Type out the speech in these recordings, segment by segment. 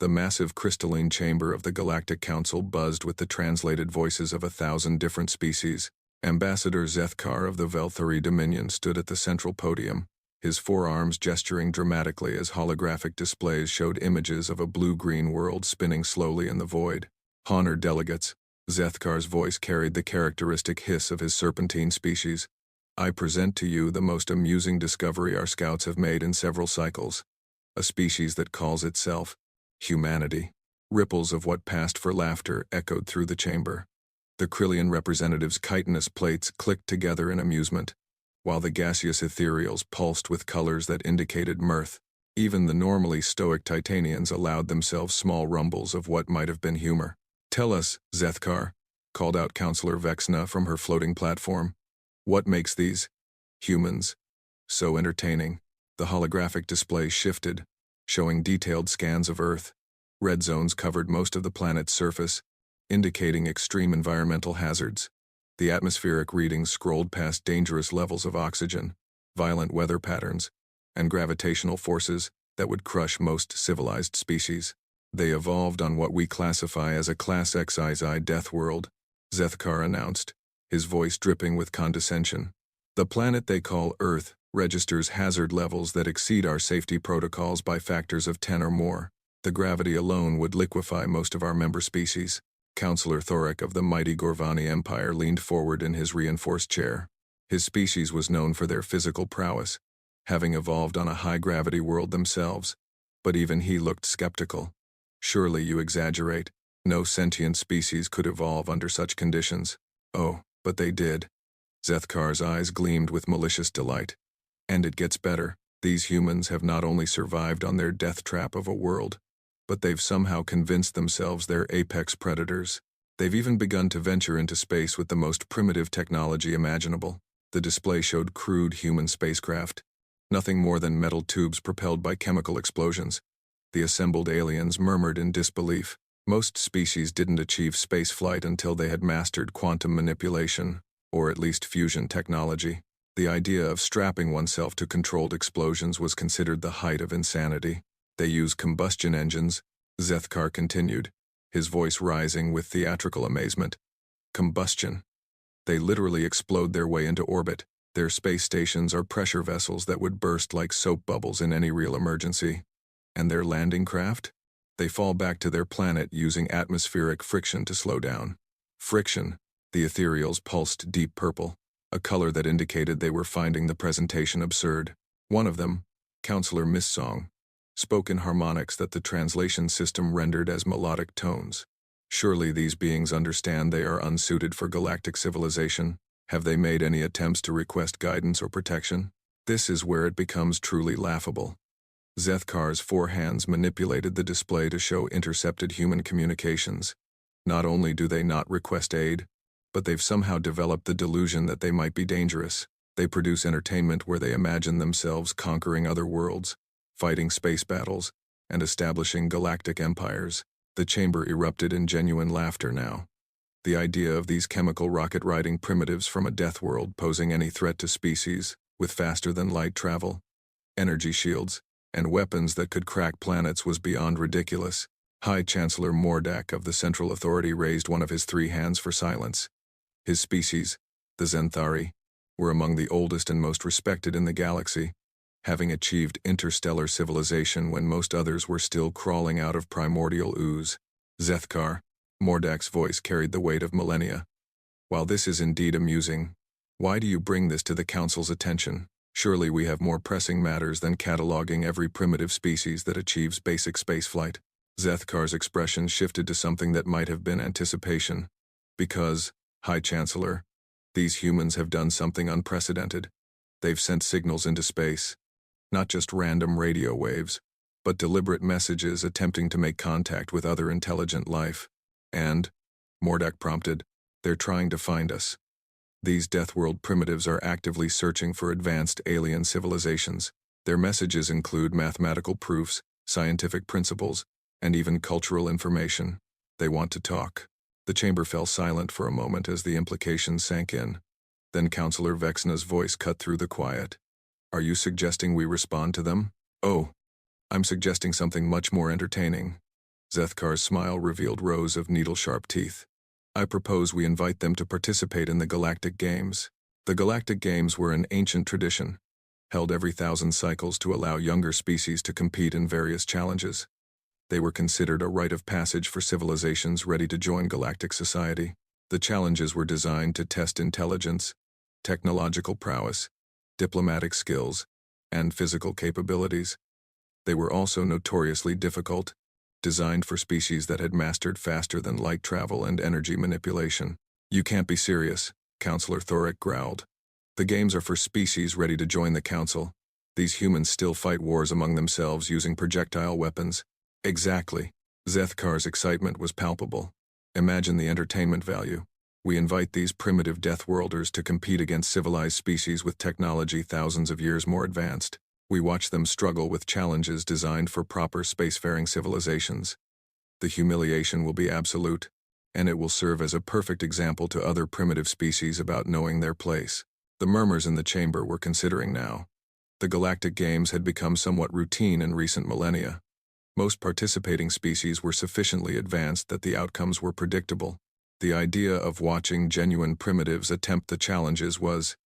The massive crystalline chamber of the Galactic Council buzzed with the translated voices of 1,000 different species. Ambassador Zethkar of the Velthari Dominion stood at the central podium, his forearms gesturing dramatically as holographic displays showed images of a blue-green world spinning slowly in the void. Honored delegates, Zethkar's voice carried the characteristic hiss of his serpentine species. I present to you the most amusing discovery our scouts have made in several cycles. A species that calls itself humanity. Ripples of what passed for laughter echoed through the chamber. The Krillian representatives' chitinous plates clicked together in amusement, while the gaseous ethereals pulsed with colors that indicated mirth. Even the normally stoic Titanians allowed themselves small rumbles of what might have been humor. Tell us, Zethkar, called out Counselor Vexna from her floating platform. What makes these humans so entertaining? The holographic display shifted, showing detailed scans of Earth. Red zones covered most of the planet's surface, indicating extreme environmental hazards. The atmospheric readings scrolled past dangerous levels of oxygen, violent weather patterns, and gravitational forces that would crush most civilized species. They evolved on what we classify as a Class XII Deathworld, Zethkar announced, his voice dripping with condescension. The planet they call Earth registers hazard levels that exceed our safety protocols by factors of 10 or more. The gravity alone would liquefy most of our member species. Counselor Thoric of the mighty Gorvani Empire leaned forward in his reinforced chair. His species was known for their physical prowess, having evolved on a high-gravity world themselves, but even he looked skeptical. Surely you exaggerate. No sentient species could evolve under such conditions. Oh, but they did. Zethkar's eyes gleamed with malicious delight. And it gets better. These humans have not only survived on their death trap of a world, but they've somehow convinced themselves they're apex predators. They've even begun to venture into space with the most primitive technology imaginable. The display showed crude human spacecraft, nothing more than metal tubes propelled by chemical explosions. The assembled aliens murmured in disbelief. Most species didn't achieve spaceflight until they had mastered quantum manipulation, or at least fusion technology. The idea of strapping oneself to controlled explosions was considered the height of insanity. They use combustion engines, Zethkar continued, his voice rising with theatrical amazement. Combustion. They literally explode their way into orbit. Their space stations are pressure vessels that would burst like soap bubbles in any real emergency. And their landing craft? They fall back to their planet using atmospheric friction to slow down. Friction. The ethereals pulsed deep purple, a color that indicated they were finding the presentation absurd. One of them, Counselor Missong, spoke in harmonics that the translation system rendered as melodic tones. Surely these beings understand they are unsuited for galactic civilization. Have they made any attempts to request guidance or protection? This is where it becomes truly laughable. Zethkar's four hands manipulated the display to show intercepted human communications. Not only do they not request aid, but they've somehow developed the delusion that they might be dangerous. They produce entertainment where they imagine themselves conquering other worlds, fighting space battles, and establishing galactic empires. The chamber erupted in genuine laughter now. The idea of these chemical rocket-riding primitives from a death world posing any threat to species, with faster-than-light travel, energy shields, and weapons that could crack planets was beyond ridiculous. High Chancellor Mordak of the Central Authority raised one of his three hands for silence. His species, the Zenthari, were among the oldest and most respected in the galaxy, having achieved interstellar civilization when most others were still crawling out of primordial ooze. Zethkar, Mordak's voice carried the weight of millennia. While this is indeed amusing, why do you bring this to the Council's attention? Surely we have more pressing matters than cataloging every primitive species that achieves basic spaceflight. Zethkar's expression shifted to something that might have been anticipation. Because, High Chancellor, these humans have done something unprecedented. They've sent signals into space. Not just random radio waves, but deliberate messages attempting to make contact with other intelligent life. And, Mordak prompted, they're trying to find us. These Deathworld primitives are actively searching for advanced alien civilizations. Their messages include mathematical proofs, scientific principles, and even cultural information. They want to talk. The chamber fell silent for a moment as the implications sank in. Then Counselor Vexna's voice cut through the quiet. Are you suggesting we respond to them? Oh, I'm suggesting something much more entertaining. Zethkar's smile revealed rows of needle-sharp teeth. I propose we invite them to participate in the Galactic Games. The Galactic Games were an ancient tradition, held every 1,000 cycles to allow younger species to compete in various challenges. They were considered a rite of passage for civilizations ready to join galactic society. The challenges were designed to test intelligence, technological prowess, diplomatic skills, and physical capabilities. They were also notoriously difficult, designed for species that had mastered faster than light travel and energy manipulation. You can't be serious, Counselor Thoric growled. The games are for species ready to join the Council. These humans still fight wars among themselves using projectile weapons. Exactly. Zethkar's excitement was palpable. Imagine the entertainment value. We invite these primitive Deathworlders to compete against civilized species with technology thousands of years more advanced. We watch them struggle with challenges designed for proper spacefaring civilizations. The humiliation will be absolute, and it will serve as a perfect example to other primitive species about knowing their place. The murmurs in the chamber were considering now. The Galactic Games had become somewhat routine in recent millennia. Most participating species were sufficiently advanced that the outcomes were predictable. The idea of watching genuine primitives attempt the challenges was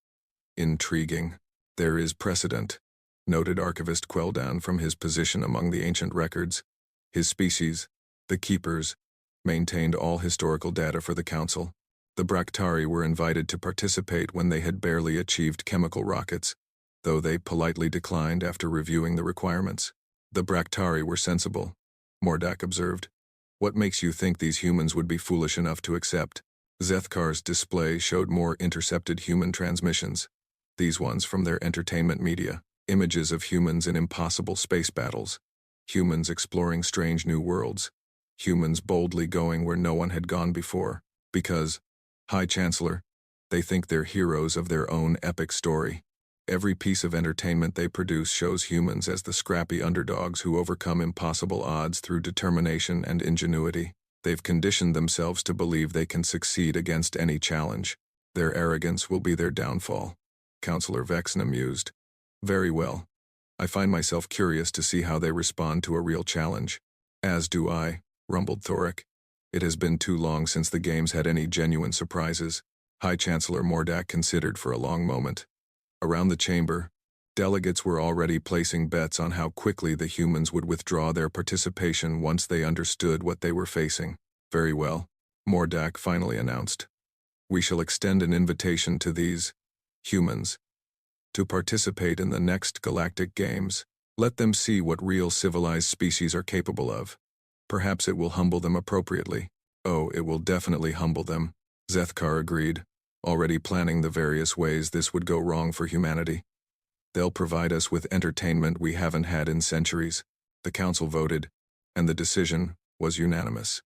intriguing. There is precedent, noted Archivist Queldan from his position among the ancient records. His species, the Keepers, maintained all historical data for the Council. The Bractari were invited to participate when they had barely achieved chemical rockets, though they politely declined after reviewing the requirements. The Bractari were sensible, Mordak observed. What makes you think these humans would be foolish enough to accept? Zethkar's display showed more intercepted human transmissions, these ones from their entertainment media. Images of humans in impossible space battles, humans exploring strange new worlds, humans boldly going where no one had gone before, because, High Chancellor, they think they're heroes of their own epic story. Every piece of entertainment they produce shows humans as the scrappy underdogs who overcome impossible odds through determination and ingenuity. They've conditioned themselves to believe they can succeed against any challenge. Their arrogance will be their downfall. Counselor Vexen mused. Very well. I find myself curious to see how they respond to a real challenge. As do I, rumbled Thoric. It has been too long since the games had any genuine surprises. High Chancellor Mordak considered for a long moment. Around the chamber, delegates were already placing bets on how quickly the humans would withdraw their participation once they understood what they were facing. Very well, Mordak finally announced. We shall extend an invitation to these humans to participate in the next Galactic Games. Let them see what real civilized species are capable of. Perhaps it will humble them appropriately. Oh, it will definitely humble them, Zethkar agreed, already planning the various ways this would go wrong for humanity. They'll provide us with entertainment we haven't had in centuries. The Council voted, and the decision was unanimous.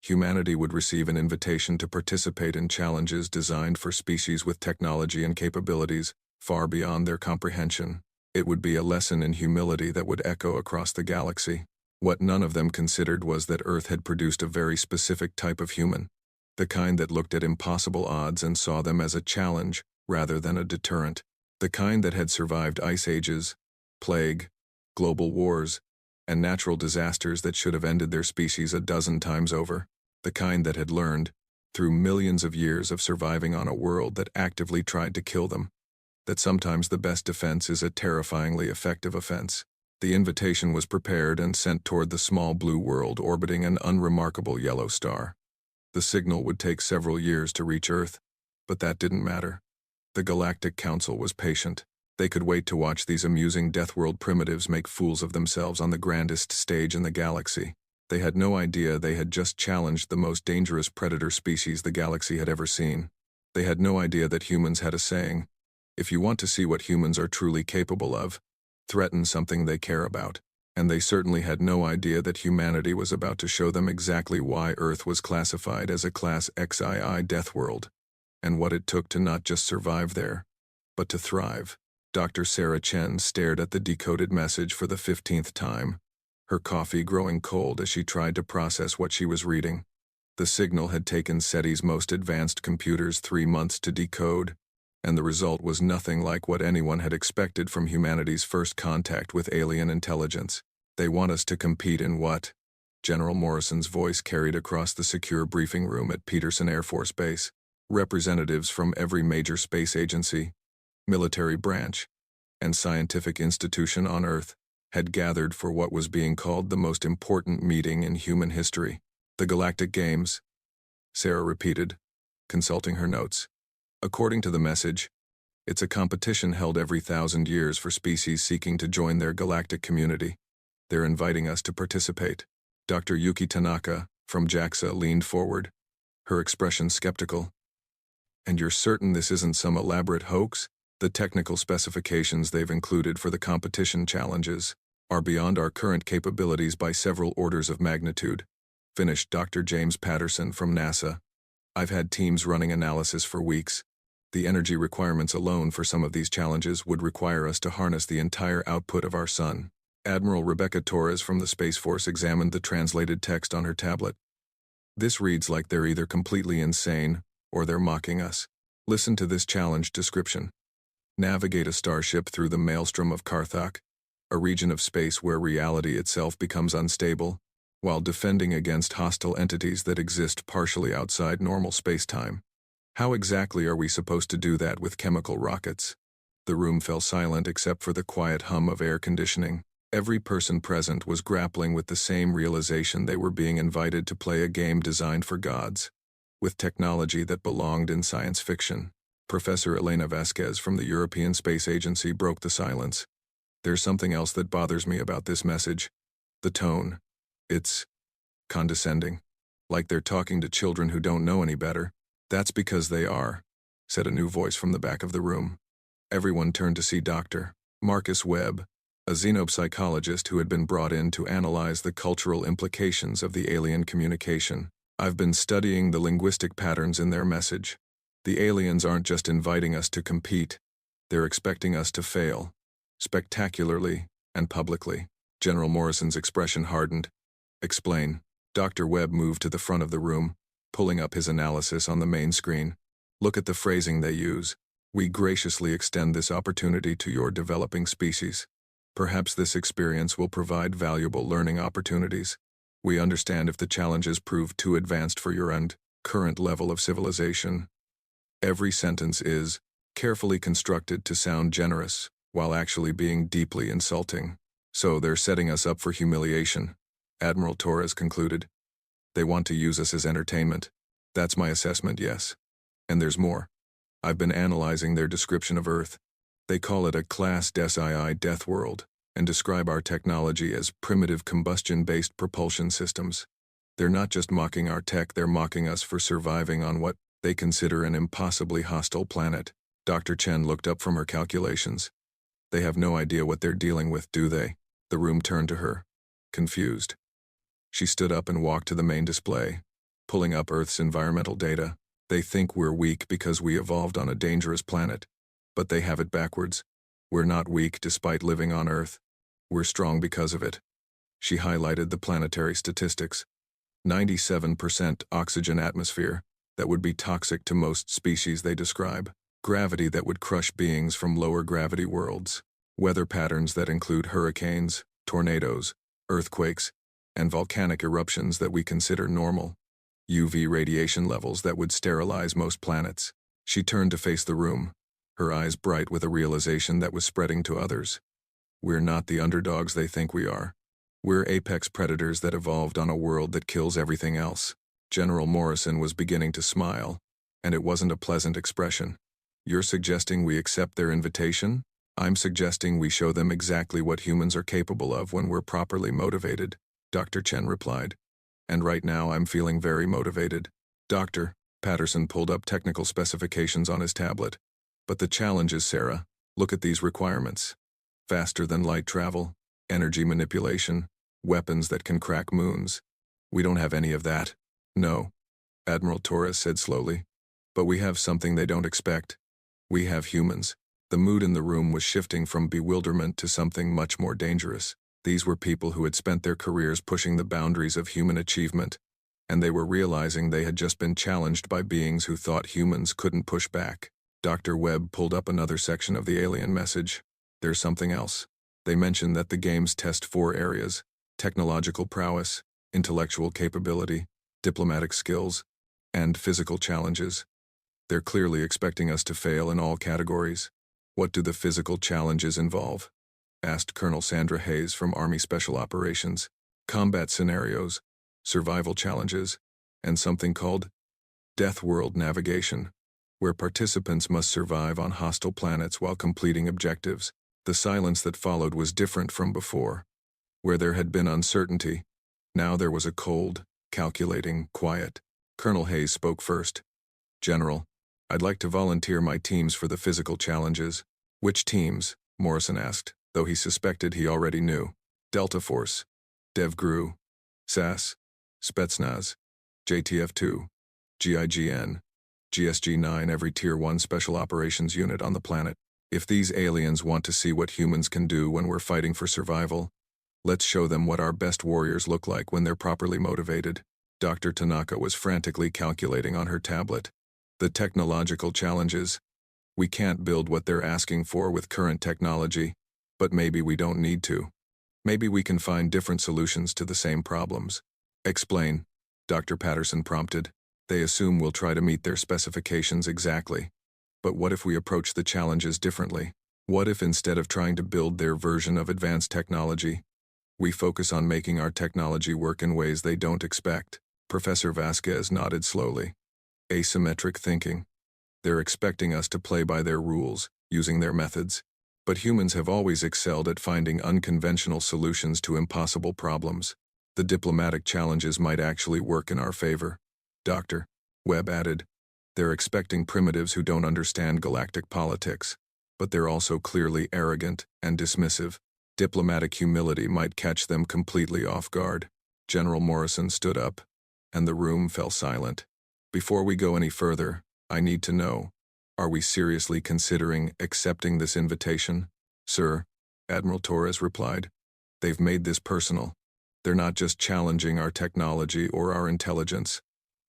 Humanity would receive an invitation to participate in challenges designed for species with technology and capabilities far beyond their comprehension. It would be a lesson in humility that would echo across the galaxy. What none of them considered was that Earth had produced a very specific type of human, the kind that looked at impossible odds and saw them as a challenge rather than a deterrent, the kind that had survived ice ages, plague, global wars, and natural disasters that should have ended their species a dozen times over, the kind that had learned, through millions of years of surviving on a world that actively tried to kill them, that sometimes the best defense is a terrifyingly effective offense. The invitation was prepared and sent toward the small blue world orbiting an unremarkable yellow star. The signal would take several years to reach Earth, but that didn't matter. The Galactic Council was patient. They could wait to watch these amusing Deathworld primitives make fools of themselves on the grandest stage in the galaxy. They had no idea they had just challenged the most dangerous predator species the galaxy had ever seen. They had no idea that humans had a saying, if you want to see what humans are truly capable of, threaten something they care about. And they certainly had no idea that humanity was about to show them exactly why Earth was classified as a Class XII Deathworld, and what it took to not just survive there, but to thrive. Dr. Sarah Chen stared at the decoded message for the 15th time, her coffee growing cold as she tried to process what she was reading. The signal had taken SETI's most advanced computers 3 months to decode, and the result was nothing like what anyone had expected from humanity's first contact with alien intelligence. They want us to compete in what? General Morrison's voice carried across the secure briefing room at Peterson Air Force Base. Representatives from every major space agency, military branch, and scientific institution on Earth had gathered for what was being called the most important meeting in human history. The Galactic Games, Sarah repeated, consulting her notes. According to the message, it's a competition held every 1,000 years for species seeking to join their galactic community. They're inviting us to participate. Dr. Yuki Tanaka, from JAXA, leaned forward, her expression skeptical. And you're certain this isn't some elaborate hoax? The technical specifications they've included for the competition challenges are beyond our current capabilities by several orders of magnitude, finished Dr. James Patterson from NASA. I've had teams running analysis for weeks. The energy requirements alone for some of these challenges would require us to harness the entire output of our sun. Admiral Rebecca Torres from the Space Force examined the translated text on her tablet. This reads like they're either completely insane or they're mocking us. Listen to this challenge description. Navigate a starship through the maelstrom of Karthak, a region of space where reality itself becomes unstable, while defending against hostile entities that exist partially outside normal space-time. How exactly are we supposed to do that with chemical rockets? The room fell silent except for the quiet hum of air conditioning. Every person present was grappling with the same realization they were being invited to play a game designed for gods, with technology that belonged in science fiction. Professor Elena Vasquez from the European Space Agency broke the silence. There's something else that bothers me about this message. The tone. It's condescending. Like they're talking to children who don't know any better. That's because they are, said a new voice from the back of the room. Everyone turned to see Dr. Marcus Webb, a xenopsychologist who had been brought in to analyze the cultural implications of the alien communication. I've been studying the linguistic patterns in their message. The aliens aren't just inviting us to compete. They're expecting us to fail, spectacularly and publicly. General Morrison's expression hardened. Explain. Dr. Webb moved to the front of the room, pulling up his analysis on the main screen. Look at the phrasing they use. We graciously extend this opportunity to your developing species. Perhaps this experience will provide valuable learning opportunities. We understand if the challenges prove too advanced for your current level of civilization. Every sentence is carefully constructed to sound generous, while actually being deeply insulting. So they're setting us up for humiliation, Admiral Torres concluded. They want to use us as entertainment. That's my assessment, yes. And there's more. I've been analyzing their description of Earth. They call it a Class Decii Deathworld, and describe our technology as primitive combustion-based propulsion systems. They're not just mocking our tech, they're mocking us for surviving on what they consider an impossibly hostile planet. Dr. Chen looked up from her calculations. They have no idea what they're dealing with, do they? The room turned to her, confused. She stood up and walked to the main display, pulling up Earth's environmental data. They think we're weak because we evolved on a dangerous planet, but they have it backwards. We're not weak despite living on Earth. We're strong because of it. She highlighted the planetary statistics. 97% oxygen atmosphere that would be toxic to most species they describe. Gravity that would crush beings from lower gravity worlds. Weather patterns that include hurricanes, tornadoes, earthquakes, and volcanic eruptions that we consider normal. UV radiation levels that would sterilize most planets. She turned to face the room, her eyes bright with a realization that was spreading to others. We're not the underdogs they think we are. We're apex predators that evolved on a world that kills everything else. General Morrison was beginning to smile, and it wasn't a pleasant expression. You're suggesting we accept their invitation? I'm suggesting we show them exactly what humans are capable of when we're properly motivated, Dr. Chen replied. And right now I'm feeling very motivated. Doctor, Patterson pulled up technical specifications on his tablet. But the challenge is, Sarah, look at these requirements. Faster than light travel, energy manipulation, weapons that can crack moons. We don't have any of that. No, Admiral Torres said slowly. But we have something they don't expect. We have humans. The mood in the room was shifting from bewilderment to something much more dangerous. These were people who had spent their careers pushing the boundaries of human achievement, and they were realizing they had just been challenged by beings who thought humans couldn't push back. Dr. Webb pulled up another section of the alien message. There's something else. They mentioned that the games test 4 areas: technological prowess, intellectual capability, diplomatic skills, and physical challenges. They're clearly expecting us to fail in all categories. What do the physical challenges involve? Asked Colonel Sandra Hayes from Army Special Operations. Combat scenarios, survival challenges, and something called Deathworld navigation, where participants must survive on hostile planets while completing objectives. The silence that followed was different from before. Where there had been uncertainty, now there was a cold, calculating quiet. Colonel Hayes spoke first. General, I'd like to volunteer my teams for the physical challenges. Which teams? Morrison asked, though he suspected he already knew. Delta Force, DevGru, SAS, Spetsnaz, JTF-2, GIGN, GSG-9, every Tier 1 Special Operations unit on the planet. If these aliens want to see what humans can do when we're fighting for survival, let's show them what our best warriors look like when they're properly motivated. Dr. Tanaka was frantically calculating on her tablet. The technological challenges. We can't build what they're asking for with current technology, but maybe we don't need to. Maybe we can find different solutions to the same problems. Explain, Dr. Patterson prompted. They assume we'll try to meet their specifications exactly. But what if we approach the challenges differently? What if instead of trying to build their version of advanced technology, we focus on making our technology work in ways they don't expect? Professor Vasquez nodded slowly. Asymmetric thinking. They're expecting us to play by their rules, using their methods. But humans have always excelled at finding unconventional solutions to impossible problems. The diplomatic challenges might actually work in our favor. Dr. Webb added. They're expecting primitives who don't understand galactic politics, but they're also clearly arrogant and dismissive. Diplomatic humility might catch them completely off guard. General Morrison stood up, and the room fell silent. Before we go any further, I need to know, are we seriously considering accepting this invitation? Sir, Admiral Torres replied. They've made this personal. They're not just challenging our technology or our intelligence.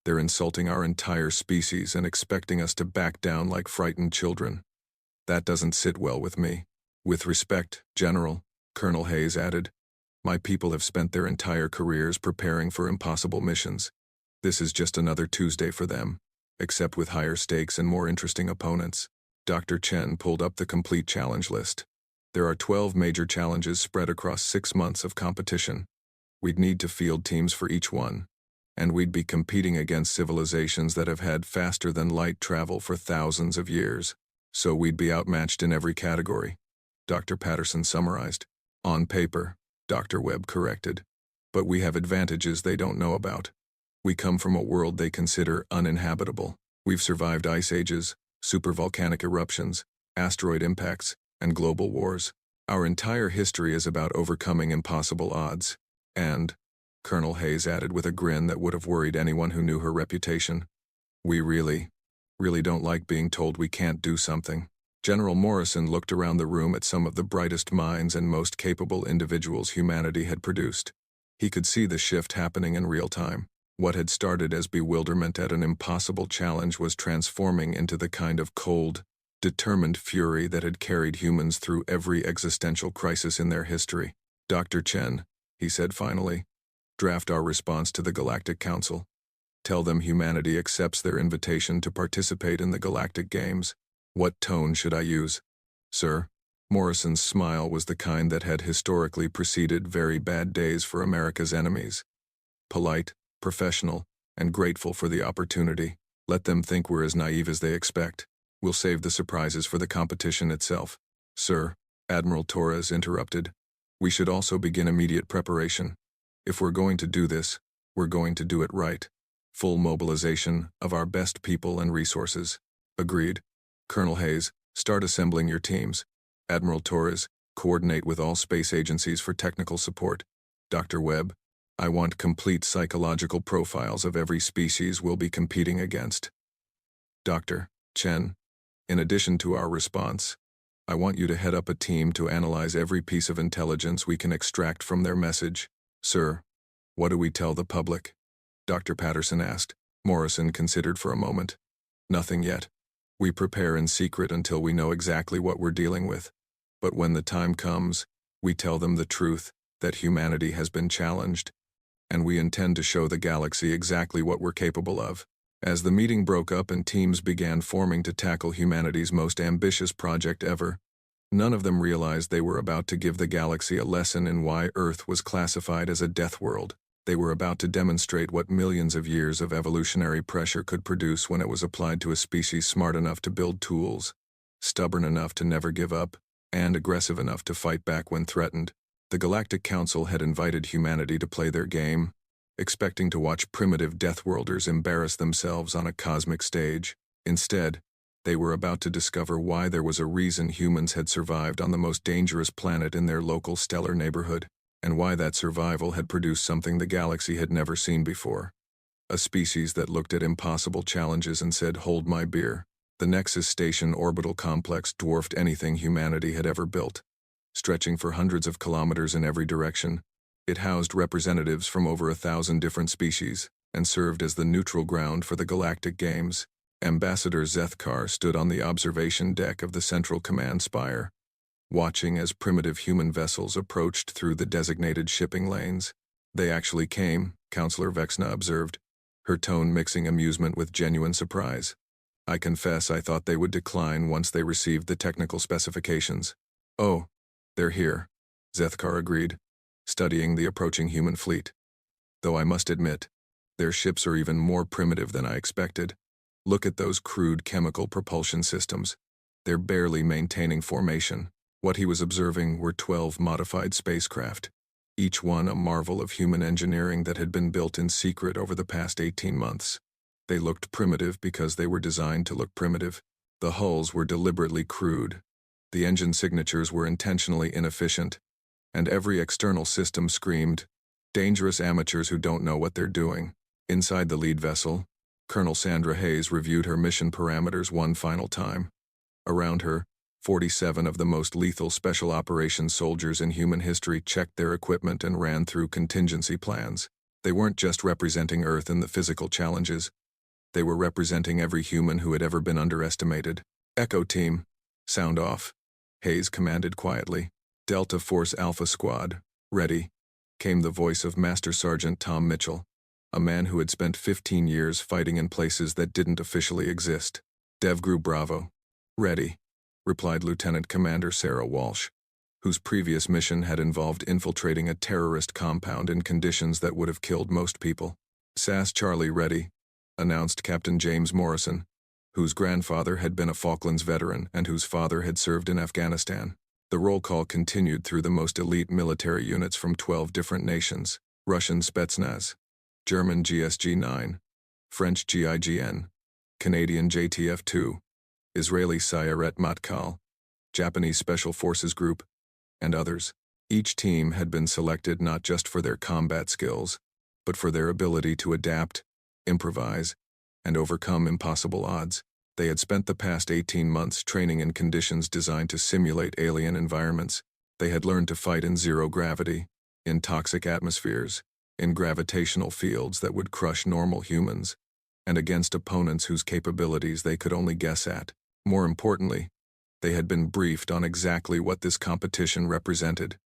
They're insulting our entire species and expecting us to back down like frightened children. That doesn't sit well with me. With respect, General, Colonel Hayes added, my people have spent their entire careers preparing for impossible missions. This is just another Tuesday for them, except with higher stakes and more interesting opponents. Dr. Chen pulled up the complete challenge list. There are 12 major challenges spread across 6 months of competition. We'd need to field teams for each one, and we'd be competing against civilizations that have had faster-than-light travel for thousands of years, so we'd be outmatched in every category. Dr. Patterson summarized. On paper, Dr. Webb corrected. But we have advantages they don't know about. We come from a world they consider uninhabitable. We've survived ice ages, supervolcanic eruptions, asteroid impacts, and global wars. Our entire history is about overcoming impossible odds. And, Colonel Hayes added with a grin that would have worried anyone who knew her reputation, we really don't like being told we can't do something. General Morrison looked around the room at some of the brightest minds and most capable individuals humanity had produced. He could see the shift happening in real time. What had started as bewilderment at an impossible challenge was transforming into the kind of cold, determined fury that had carried humans through every existential crisis in their history. Dr. Chen, he said finally, draft our response to the Galactic Council. Tell them humanity accepts their invitation to participate in the Galactic Games. What tone should I use? Sir? Morrison's smile was the kind that had historically preceded very bad days for America's enemies. Polite, professional, and grateful for the opportunity. Let them think we're as naive as they expect. We'll save the surprises for the competition itself. Sir, Admiral Torres interrupted. We should also begin immediate preparation. If we're going to do this, we're going to do it right. Full mobilization of our best people and resources. Agreed. Colonel Hayes, start assembling your teams. Admiral Torres, coordinate with all space agencies for technical support. Dr. Webb, I want complete psychological profiles of every species we'll be competing against. Dr. Chen, in addition to our response, I want you to head up a team to analyze every piece of intelligence we can extract from their message. Sir, what do we tell the public? Dr. Patterson asked. Morrison considered for a moment. Nothing yet. We prepare in secret until we know exactly what we're dealing with. But when the time comes, we tell them the truth, that humanity has been challenged, and we intend to show the galaxy exactly what we're capable of. As the meeting broke up and teams began forming to tackle humanity's most ambitious project ever, none of them realized they were about to give the galaxy a lesson in why Earth was classified as a death world. They were about to demonstrate what millions of years of evolutionary pressure could produce when it was applied to a species smart enough to build tools, stubborn enough to never give up, and aggressive enough to fight back when threatened. The Galactic Council had invited humanity to play their game, expecting to watch primitive Deathworlders embarrass themselves on a cosmic stage. Instead, they were about to discover why there was a reason humans had survived on the most dangerous planet in their local stellar neighborhood, and why that survival had produced something the galaxy had never seen before. A species that looked at impossible challenges and said, "Hold my beer." The Nexus Station orbital complex dwarfed anything humanity had ever built. Stretching for hundreds of kilometers in every direction, it housed representatives from over 1,000 different species and served as the neutral ground for the Galactic Games. Ambassador Zethkar stood on the observation deck of the Central Command Spire, watching as primitive human vessels approached through the designated shipping lanes. "They actually came," Counselor Vexna observed, her tone mixing amusement with genuine surprise. "I confess I thought they would decline once they received the technical specifications." "Oh, they're here," Zethkar agreed, studying the approaching human fleet. "Though I must admit, their ships are even more primitive than I expected. Look at those crude chemical propulsion systems. They're barely maintaining formation." What he was observing were 12 modified spacecraft, each one a marvel of human engineering that had been built in secret over the past 18 months. They looked primitive because they were designed to look primitive. The hulls were deliberately crude. The engine signatures were intentionally inefficient, and every external system screamed, "Dangerous amateurs who don't know what they're doing." Inside the lead vessel, Colonel Sandra Hayes reviewed her mission parameters one final time. Around her, 47 of the most lethal special operations soldiers in human history checked their equipment and ran through contingency plans. They weren't just representing Earth in the physical challenges. They were representing every human who had ever been underestimated. "Echo Team, sound off," Hayes commanded quietly. "Delta Force Alpha Squad, ready," came the voice of Master Sergeant Tom Mitchell, a man who had spent 15 years fighting in places that didn't officially exist. "DevGru Bravo, ready," replied Lieutenant Commander Sarah Walsh, whose previous mission had involved infiltrating a terrorist compound in conditions that would have killed most people. "SAS Charlie ready," announced Captain James Morrison, whose grandfather had been a Falklands veteran and whose father had served in Afghanistan. The roll call continued through the most elite military units from 12 different nations: Russian Spetsnaz, German GSG-9, French GIGN, Canadian JTF-2, Israeli Sayeret Matkal, Japanese Special Forces Group, and others. Each team had been selected not just for their combat skills, but for their ability to adapt, improvise, and overcome impossible odds. They had spent the past 18 months training in conditions designed to simulate alien environments. They had learned to fight in zero gravity, in toxic atmospheres, in gravitational fields that would crush normal humans, and against opponents whose capabilities they could only guess at. More importantly, they had been briefed on exactly what this competition represented.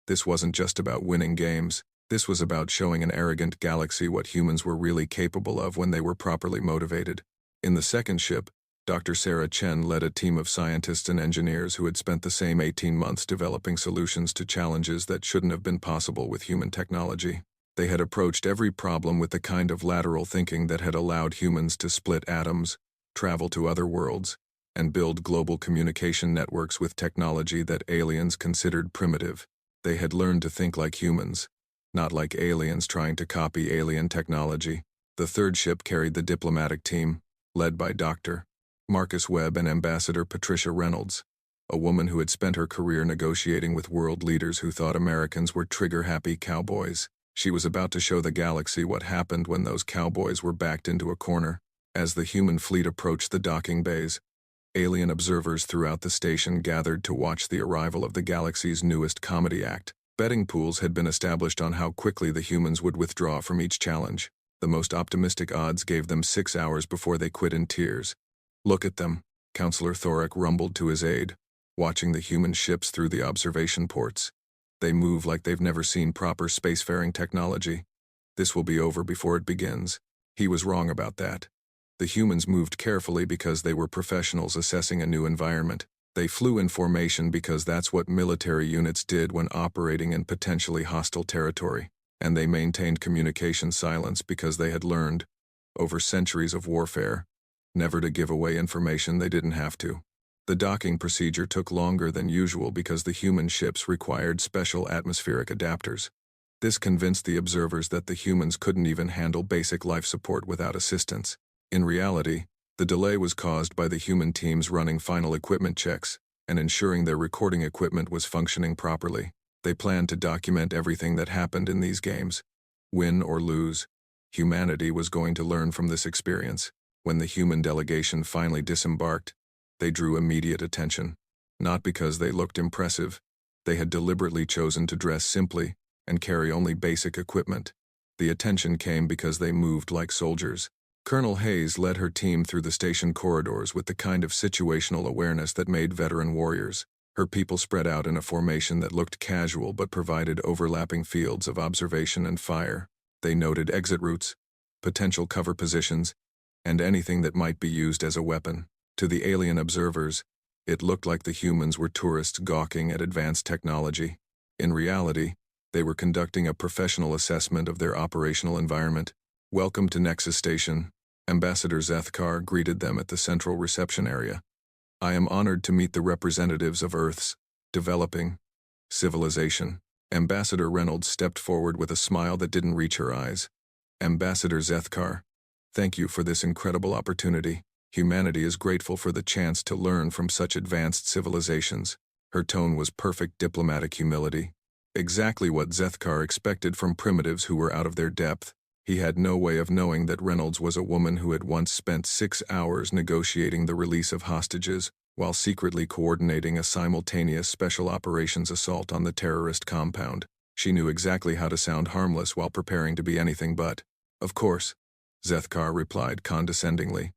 This wasn't just about winning games. This was about showing an arrogant galaxy what humans were really capable of when they were properly motivated. In the second ship, Dr. Sarah Chen led a team of scientists and engineers who had spent the same 18 months developing solutions to challenges that shouldn't have been possible with human technology. They had approached every problem with the kind of lateral thinking that had allowed humans to split atoms, travel to other worlds, and build global communication networks with technology that aliens considered primitive. They had learned to think like humans, not like aliens trying to copy alien technology. The third ship carried the diplomatic team, led by Dr. Marcus Webb and Ambassador Patricia Reynolds, a woman who had spent her career negotiating with world leaders who thought Americans were trigger-happy cowboys. She was about to show the galaxy what happened when those cowboys were backed into a corner. As the human fleet approached the docking bays, alien observers throughout the station gathered to watch the arrival of the galaxy's newest comedy act. Betting pools had been established on how quickly the humans would withdraw from each challenge. The most optimistic odds gave them 6 hours before they quit in tears. "Look at them," Counselor Thorek rumbled to his aide, watching the human ships through the observation ports. "They move like they've never seen proper spacefaring technology. This will be over before it begins. He was wrong about that. The humans moved carefully because they were professionals assessing a new environment. They flew in formation because that's what military units did when operating in potentially hostile territory. And they maintained communication silence because they had learned, over centuries of warfare, never to give away information they didn't have to. The docking procedure took longer than usual because the human ships required special atmospheric adapters. This convinced the observers that the humans couldn't even handle basic life support without assistance. In reality, the delay was caused by the human teams running final equipment checks and ensuring their recording equipment was functioning properly. They planned to document everything that happened in these games. Win or lose, humanity was going to learn from this experience. When the human delegation finally disembarked, they drew immediate attention. Not because they looked impressive. They had deliberately chosen to dress simply and carry only basic equipment. The attention came because they moved like soldiers. Colonel Hayes led her team through the station corridors with the kind of situational awareness that made veteran warriors. Her people spread out in a formation that looked casual but provided overlapping fields of observation and fire. They noted exit routes, potential cover positions, and anything that might be used as a weapon. To the alien observers, it looked like the humans were tourists gawking at advanced technology. In reality, they were conducting a professional assessment of their operational environment. "Welcome to Nexus Station," Ambassador Zethkar greeted them at the central reception area. "I am honored to meet the representatives of Earth's developing civilization." Ambassador Reynolds stepped forward with a smile that didn't reach her eyes. "Ambassador Zethkar, thank you for this incredible opportunity. Humanity is grateful for the chance to learn from such advanced civilizations." Her tone was perfect diplomatic humility. Exactly what Zethkar expected from primitives who were out of their depth. He had no way of knowing that Reynolds was a woman who had once spent 6 hours negotiating the release of hostages while secretly coordinating a simultaneous special operations assault on the terrorist compound. She knew exactly how to sound harmless while preparing to be anything but. "Of course," Zethkar replied condescendingly.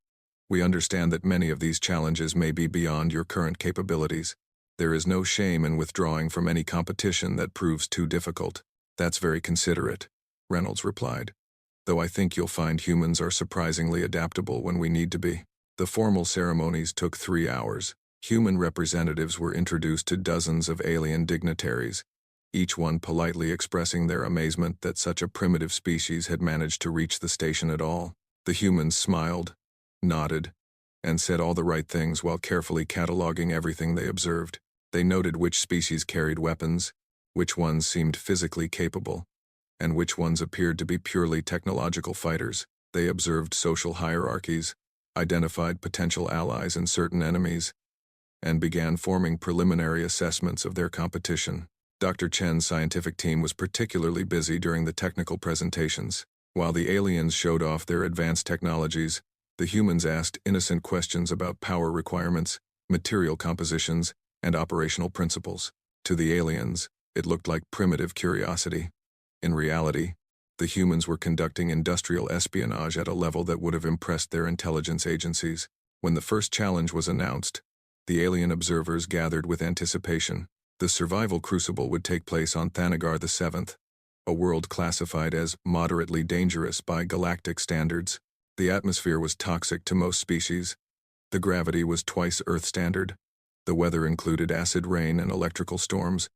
"We understand that many of these challenges may be beyond your current capabilities. There is no shame in withdrawing from any competition that proves too difficult." "That's very considerate," Reynolds replied. "Though I think you'll find humans are surprisingly adaptable when we need to be." The formal ceremonies took 3 hours. Human representatives were introduced to dozens of alien dignitaries, each one politely expressing their amazement that such a primitive species had managed to reach the station at all. The humans smiled, nodded, and said all the right things while carefully cataloging everything they observed. They noted which species carried weapons, which ones seemed physically capable, and which ones appeared to be purely technological fighters. They observed social hierarchies, identified potential allies and certain enemies, and began forming preliminary assessments of their competition. Dr. Chen's scientific team was particularly busy during the technical presentations. While the aliens showed off their advanced technologies, the humans asked innocent questions about power requirements, material compositions, and operational principles. To the aliens, it looked like primitive curiosity. In reality, the humans were conducting industrial espionage at a level that would have impressed their intelligence agencies. When the first challenge was announced, the alien observers gathered with anticipation. The survival crucible would take place on Thanagar VII, a world classified as moderately dangerous by galactic standards. The atmosphere was toxic to most species. The gravity was twice Earth standard. The weather included acid rain and electrical storms,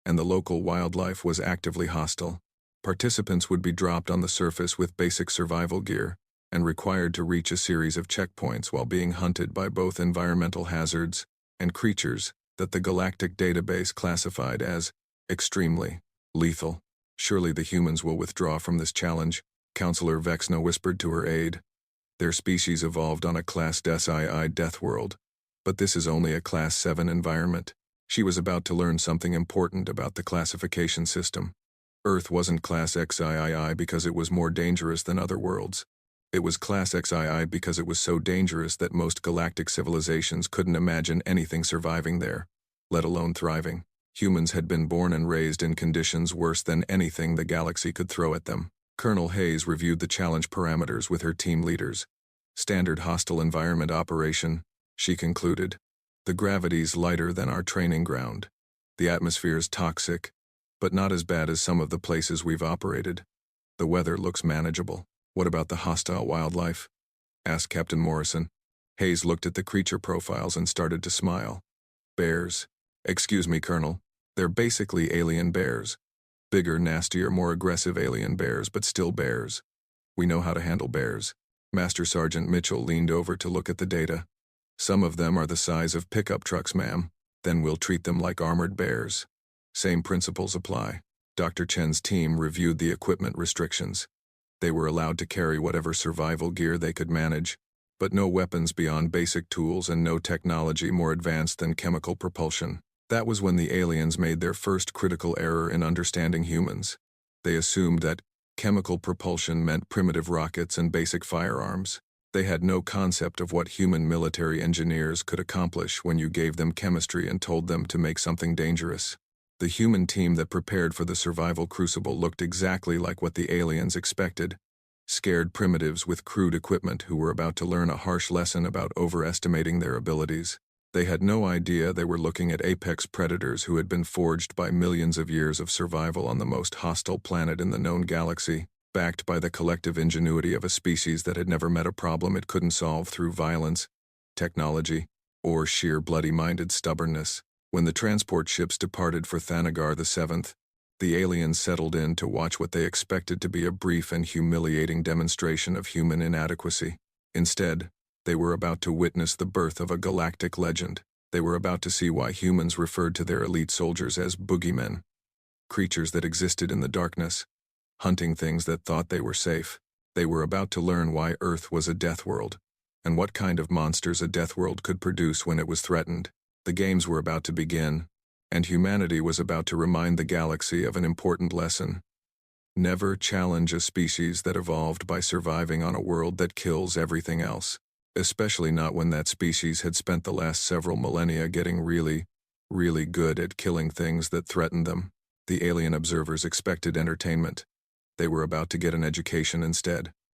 and the local wildlife was actively hostile. Participants would be dropped on the surface with basic survival gear and required to reach a series of checkpoints while being hunted by both environmental hazards and creatures that the galactic database classified as extremely lethal. "Surely the humans will withdraw from this challenge," Counselor Vexna whispered to her aide. "Their species evolved on a Class SII Deathworld, but this is only a Class 7 environment." She was about to learn something important about the classification system. Earth wasn't Class XII because it was more dangerous than other worlds. It was Class XII because it was so dangerous that most galactic civilizations couldn't imagine anything surviving there, let alone thriving. Humans had been born and raised in conditions worse than anything the galaxy could throw at them. Colonel Hayes reviewed the challenge parameters with her team leaders. "Standard hostile environment operation," she concluded. "The gravity's lighter than our training ground. The atmosphere's toxic, but not as bad as some of the places we've operated. The weather looks manageable. What about the hostile wildlife? Asked Captain Morrison. Hayes looked at the creature profiles and started to smile. Bears. Excuse me, Colonel. They're basically alien bears. Bigger, nastier, more aggressive alien bears, but still bears. We know how to handle bears. Master Sergeant Mitchell leaned over to look at the data. Some of them are the size of pickup trucks, ma'am. Then we'll treat them like armored bears. Same principles apply. Dr. Chen's team reviewed the equipment restrictions. They were allowed to carry whatever survival gear they could manage, but no weapons beyond basic tools and no technology more advanced than chemical propulsion. That was when the aliens made their first critical error in understanding humans. They assumed that chemical propulsion meant primitive rockets and basic firearms. They had no concept of what human military engineers could accomplish when you gave them chemistry and told them to make something dangerous. The human team that prepared for the survival crucible looked exactly like what the aliens expected. Scared primitives with crude equipment who were about to learn a harsh lesson about overestimating their abilities. They had no idea they were looking at apex predators who had been forged by millions of years of survival on the most hostile planet in the known galaxy, backed by the collective ingenuity of a species that had never met a problem it couldn't solve through violence, technology, or sheer bloody-minded stubbornness. When the transport ships departed for Thanagar VII, the aliens settled in to watch what they expected to be a brief and humiliating demonstration of human inadequacy. Instead, they were about to witness the birth of a galactic legend. They were about to see why humans referred to their elite soldiers as Boogeymen, creatures that existed in the darkness, hunting things that thought they were safe. They were about to learn why Earth was a death world, and what kind of monsters a death world could produce when it was threatened. The games were about to begin, and humanity was about to remind the galaxy of an important lesson. Never challenge a species that evolved by surviving on a world that kills everything else, especially not when that species had spent the last several millennia getting really, really good at killing things that threatened them. The alien observers expected entertainment. They were about to get an education instead.